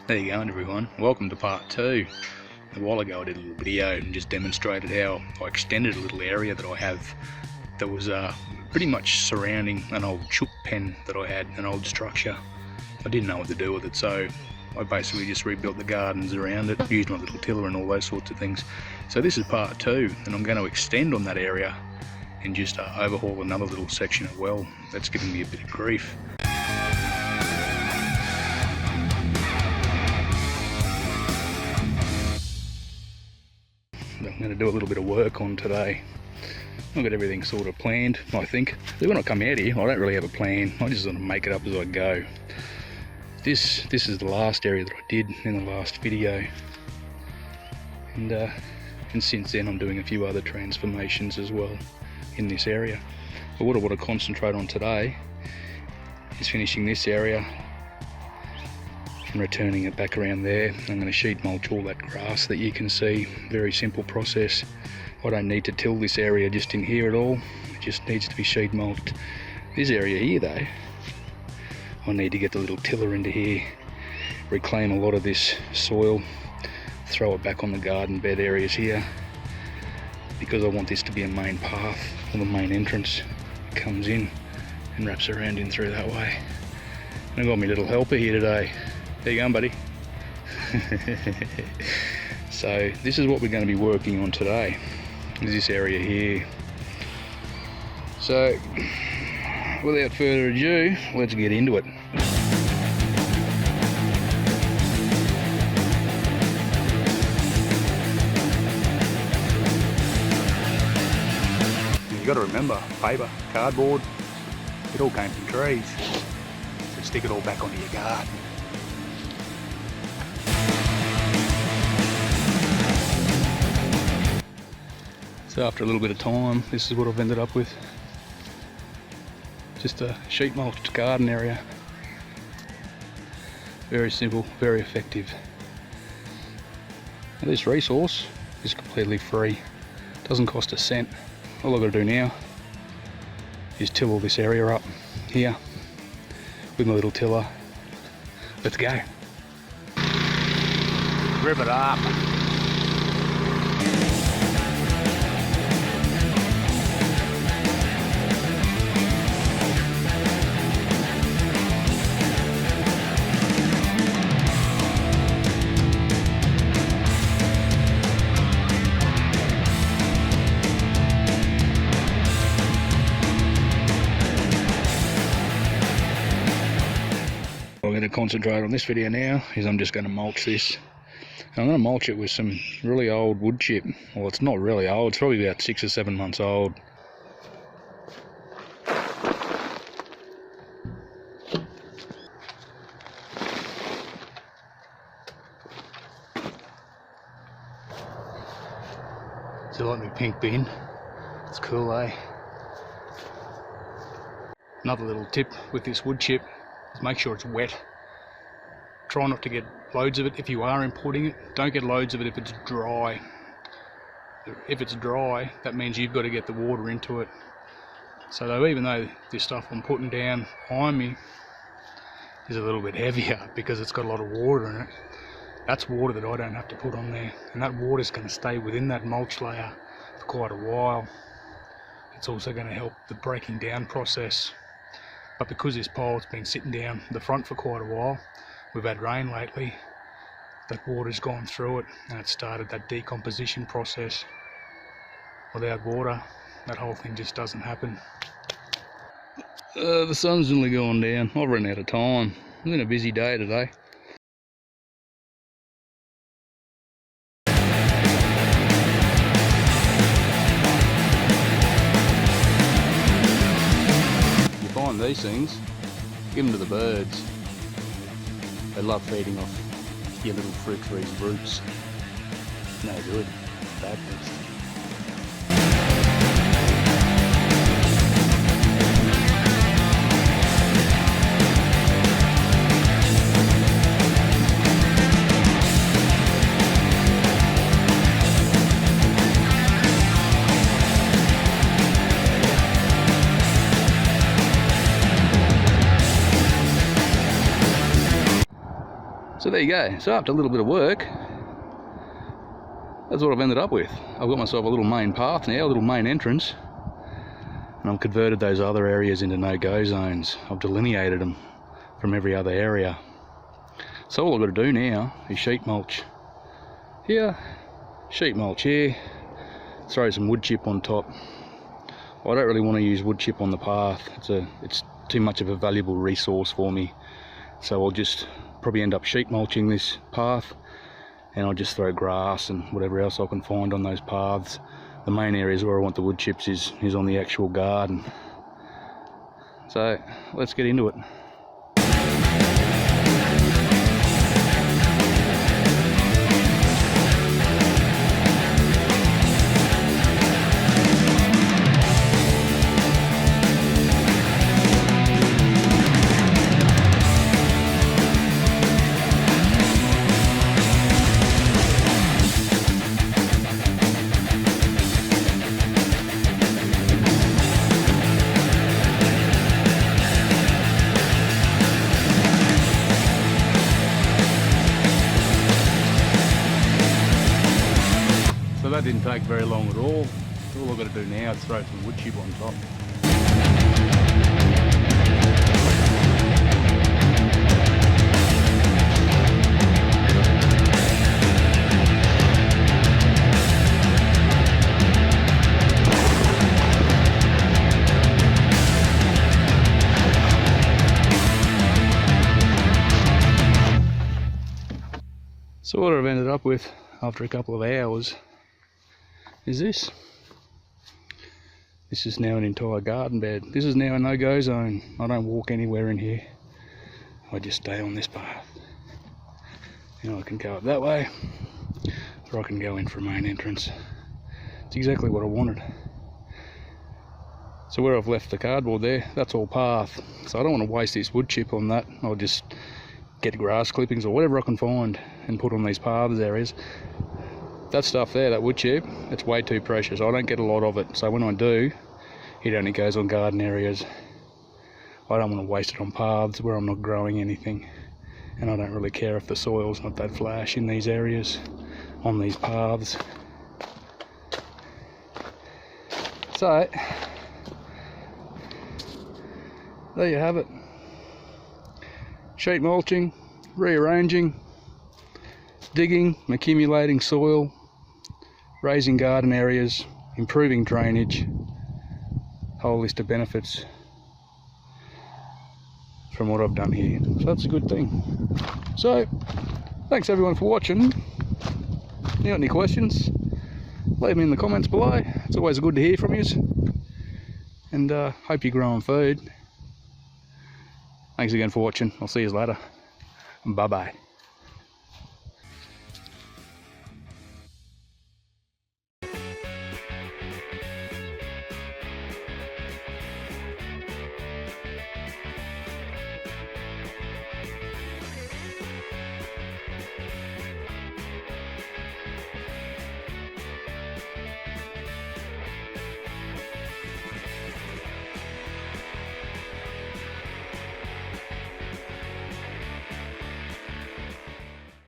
There you go, everyone. Welcome to part 2. A while ago I did a little video and just demonstrated how I extended a little area that I have that was pretty much surrounding an old chook pen that I had, an old structure. I didn't know what to do with it, so I basically just rebuilt the gardens around it, used my little tiller and all those sorts of things. So this is part 2, and I'm going to extend on that area and just overhaul another little section of well that's giving me a bit of grief. I'm going to do a little bit of work on today. I've got everything sort of planned, I think. When I come out here, I don't really have a plan. I just sort of make it up as I go. This is the last area that I did in the last video. And since then I'm doing a few other transformations as well in this area. But what I want to concentrate on today is finishing this area and returning it back around there. I'm going to sheet mulch all that grass that you can see. Very simple process. I don't need to till this area just in here at all. It just needs to be sheet mulched. This area here though, I need to get the little tiller into here, reclaim a lot of this soil, throw it back on the garden bed areas here, because I want this to be a main path, or the main entrance. It comes in and wraps around in through that way. And I've got my little helper here today. There you go, buddy. So this is what we're going to be working on today, is this area here. So without further ado, let's get into it. You've got to remember, paper, cardboard, it all came from trees. So stick it all back onto your garden. So after a little bit of time, this is what I've ended up with. Just a sheet mulched garden area. Very simple, very effective. Now this resource is completely free. Doesn't cost a cent. All I've got to do now is till all this area up here with my little tiller. Let's go. Rip it up. What I'm going to concentrate on this video now is I'm just going to mulch this. And I'm going to mulch it with some really old wood chip. Well, it's not really old, it's probably about 6 or 7 months old. So like my pink bin, it's cool, eh? Another little tip with this wood chip, make sure it's wet. Try not to get loads of it if you are importing it. Don't get loads of it if it's dry. If it's dry, that means you've got to get the water into it. So even though this stuff I'm putting down behind me is a little bit heavier because it's got a lot of water in it, that's water that I don't have to put on there. And that water is going to stay within that mulch layer for quite a while. It's also going to help the breaking down process. But because this pile's been sitting down the front for quite a while, we've had rain lately, that water's gone through it and it started that decomposition process. Without water, that whole thing just doesn't happen. The sun's nearly gone down. I've run out of time. It's been a busy day today. These things, give them to the birds. They love feeding off your little fruit trees' roots. No good, bad things. So there you go. So after a little bit of work, that's what I've ended up with. I've got myself a little main path now, a little main entrance, and I've converted those other areas into no-go zones. I've delineated them from every other area. So all I've got to do now is sheet mulch here, sheet mulch here, throw some wood chip on top. I don't really want to use wood chip on the path. It's too much of a valuable resource for me. So I'll just probably end up sheet mulching this path, and I'll just throw grass and whatever else I can find on those paths. The main areas where I want the wood chips is on the actual garden. So let's get into it. So that didn't take very long at all. All I've got to do now is throw some wood chip on top. So what I've ended up with after a couple of hours is this. This is now an entire garden bed. This is now a no-go zone. I don't walk anywhere in here. I just stay on this path. You know, I can go up that way, or I can go in from main entrance. It's exactly what I wanted. So where I've left the cardboard there, that's all path. So I don't want to waste this wood chip on that. I'll just get grass clippings or whatever I can find and put on these paths areas. That stuff there, that wood chip, it's way too precious. I don't get a lot of it, so when I do, it only goes on garden areas. I don't want to waste it on paths where I'm not growing anything, and I don't really care if the soil's not that flash in these areas, on these paths. So, there you have it. Sheet mulching, rearranging, digging, accumulating soil, raising garden areas, improving drainage, whole list of benefits from what I've done here. So that's a good thing. So, thanks everyone for watching. You got any questions? Leave them in the comments below. It's always good to hear from you. And hope you're growing food. Thanks again for watching. I'll see you later. Bye bye.